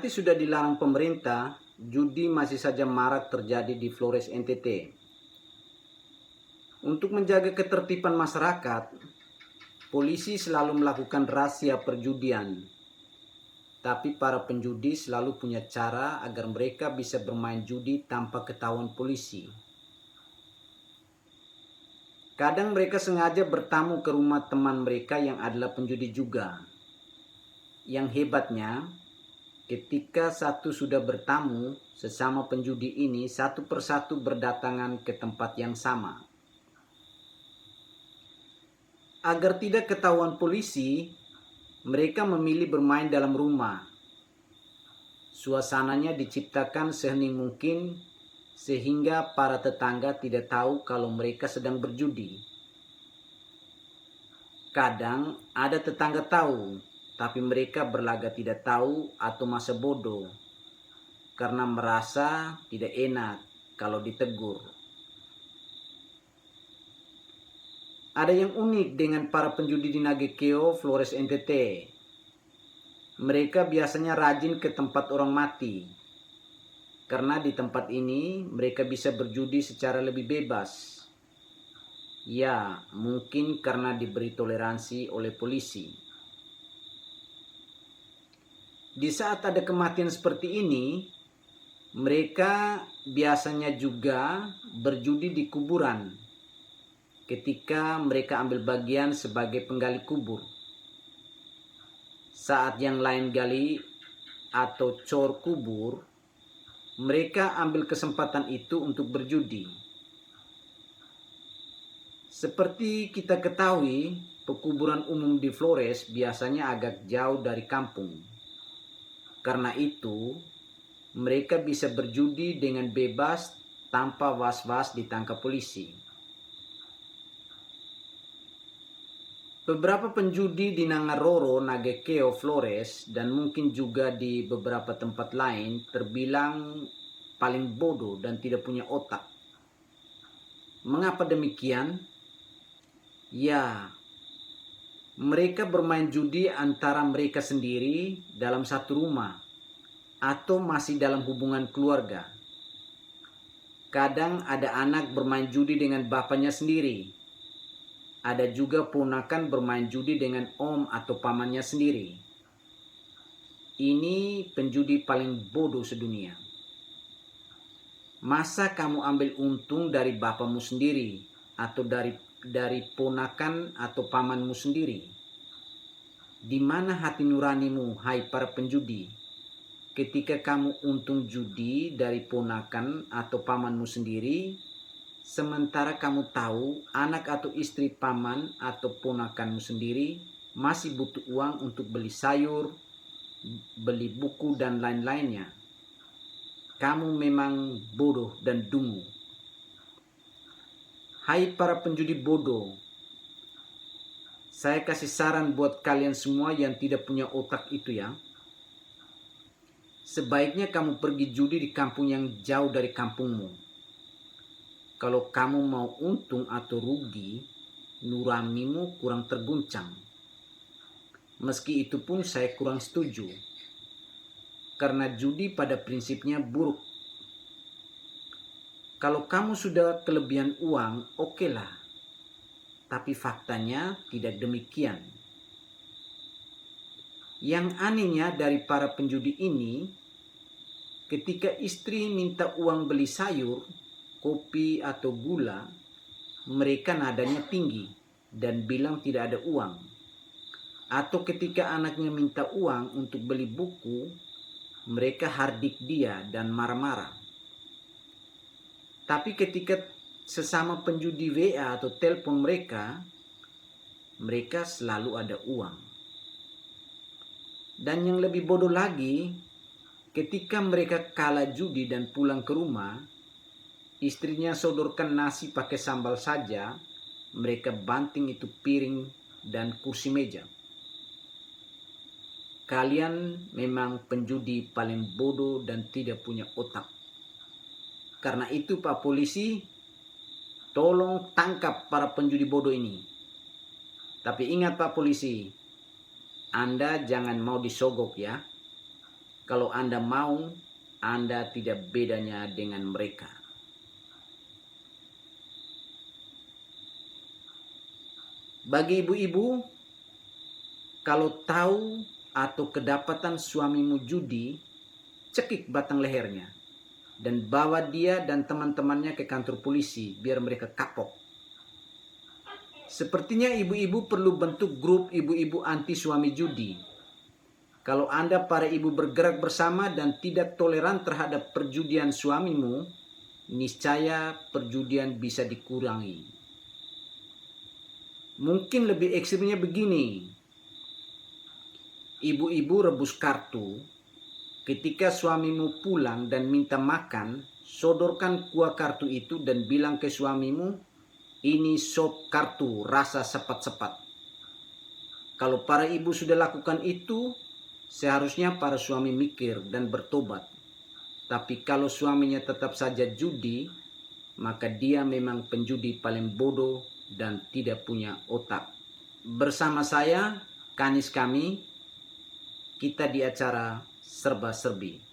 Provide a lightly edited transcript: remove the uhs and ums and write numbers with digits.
Kendati sudah dilarang pemerintah, judi masih saja marak terjadi di Flores NTT. Untuk menjaga ketertiban masyarakat, polisi selalu melakukan razia perjudian. Tapi para penjudi selalu punya cara agar mereka bisa bermain judi tanpa ketahuan polisi. Kadang mereka sengaja bertamu ke rumah teman mereka yang adalah penjudi juga. Yang hebatnya, ketika satu sudah bertamu, sesama penjudi ini satu persatu berdatangan ke tempat yang sama. Agar tidak ketahuan polisi, mereka memilih bermain dalam rumah. Suasananya diciptakan sehening mungkin sehingga para tetangga tidak tahu kalau mereka sedang berjudi. Kadang ada tetangga tahu, tapi mereka berlagak tidak tahu atau masa bodoh karena merasa tidak enak kalau ditegur. Ada yang unik dengan para penjudi di Nagekeo, Flores NTT. Mereka biasanya rajin ke tempat orang mati. Karena di tempat ini mereka bisa berjudi secara lebih bebas. Ya, mungkin karena diberi toleransi oleh polisi. Di saat ada kematian seperti ini, mereka biasanya juga berjudi di kuburan ketika mereka ambil bagian sebagai penggali kubur. Saat yang lain gali atau cor kubur, mereka ambil kesempatan itu untuk berjudi. Seperti kita ketahui, pekuburan umum di Flores biasanya agak jauh dari kampung. Karena itu, mereka bisa berjudi dengan bebas tanpa was-was ditangkap polisi. Beberapa penjudi di Nangaroro, Nagekeo, Flores, dan mungkin juga di beberapa tempat lain terbilang paling bodoh dan tidak punya otak. Mengapa demikian? Ya, mereka bermain judi antara mereka sendiri dalam satu rumah atau masih dalam hubungan keluarga. Kadang ada anak bermain judi dengan bapaknya sendiri. Ada juga ponakan bermain judi dengan om atau pamannya sendiri. Ini penjudi paling bodoh sedunia. Masa kamu ambil untung dari bapakmu sendiri atau dari ponakan atau pamanmu sendiri? Di mana hati nuranimu, hai para penjudi? Ketika kamu untung judi dari ponakan atau pamanmu sendiri, sementara kamu tahu anak atau istri paman atau ponakanmu sendiri masih butuh uang untuk beli sayur, beli buku dan lain-lainnya. Kamu memang bodoh dan dungu. Hai para penjudi bodoh, saya kasih saran buat kalian semua yang tidak punya otak itu ya. Sebaiknya kamu pergi judi di kampung yang jauh dari kampungmu. Kalau kamu mau untung atau rugi, nuranimu kurang terguncang. Meski itu pun saya kurang setuju. Karena judi pada prinsipnya buruk. Kalau kamu sudah kelebihan uang, okelah. Tapi faktanya tidak demikian. Yang anehnya dari para penjudi ini, ketika istri minta uang beli sayur, kopi atau gula, mereka nadanya tinggi dan bilang tidak ada uang. Atau ketika anaknya minta uang untuk beli buku, mereka hardik dia dan marah-marah. Tapi ketika sesama penjudi WA atau telepon mereka selalu ada uang. Dan yang lebih bodoh lagi, ketika mereka kalah judi dan pulang ke rumah, istrinya sodorkan nasi pakai sambal saja, mereka banting itu piring dan kursi meja. Kalian memang penjudi paling bodoh dan tidak punya otak. Karena itu Pak Polisi, tolong tangkap para penjudi bodoh ini. Tapi ingat Pak Polisi, Anda jangan mau disogok ya. Kalau Anda mau, Anda tidak bedanya dengan mereka. Bagi ibu-ibu, kalau tahu atau kedapatan suamimu judi, cekik batang lehernya dan bawa dia dan teman-temannya ke kantor polisi biar mereka kapok. Sepertinya ibu-ibu perlu bentuk grup ibu-ibu anti suami judi. Kalau Anda para ibu bergerak bersama dan tidak toleran terhadap perjudian suamimu, niscaya perjudian bisa dikurangi. Mungkin lebih ekstrimnya begini. Ibu-ibu rebus kartu. Ketika suamimu pulang dan minta makan, sodorkan kuah kartu itu dan bilang ke suamimu, ini sop kartu rasa sepat-sepat. Kalau para ibu sudah lakukan itu, seharusnya para suami mikir dan bertobat. Tapi kalau suaminya tetap saja judi, maka dia memang penjudi paling bodoh dan tidak punya otak. Bersama saya, Kanis kami, kita di acara Serba Serbi.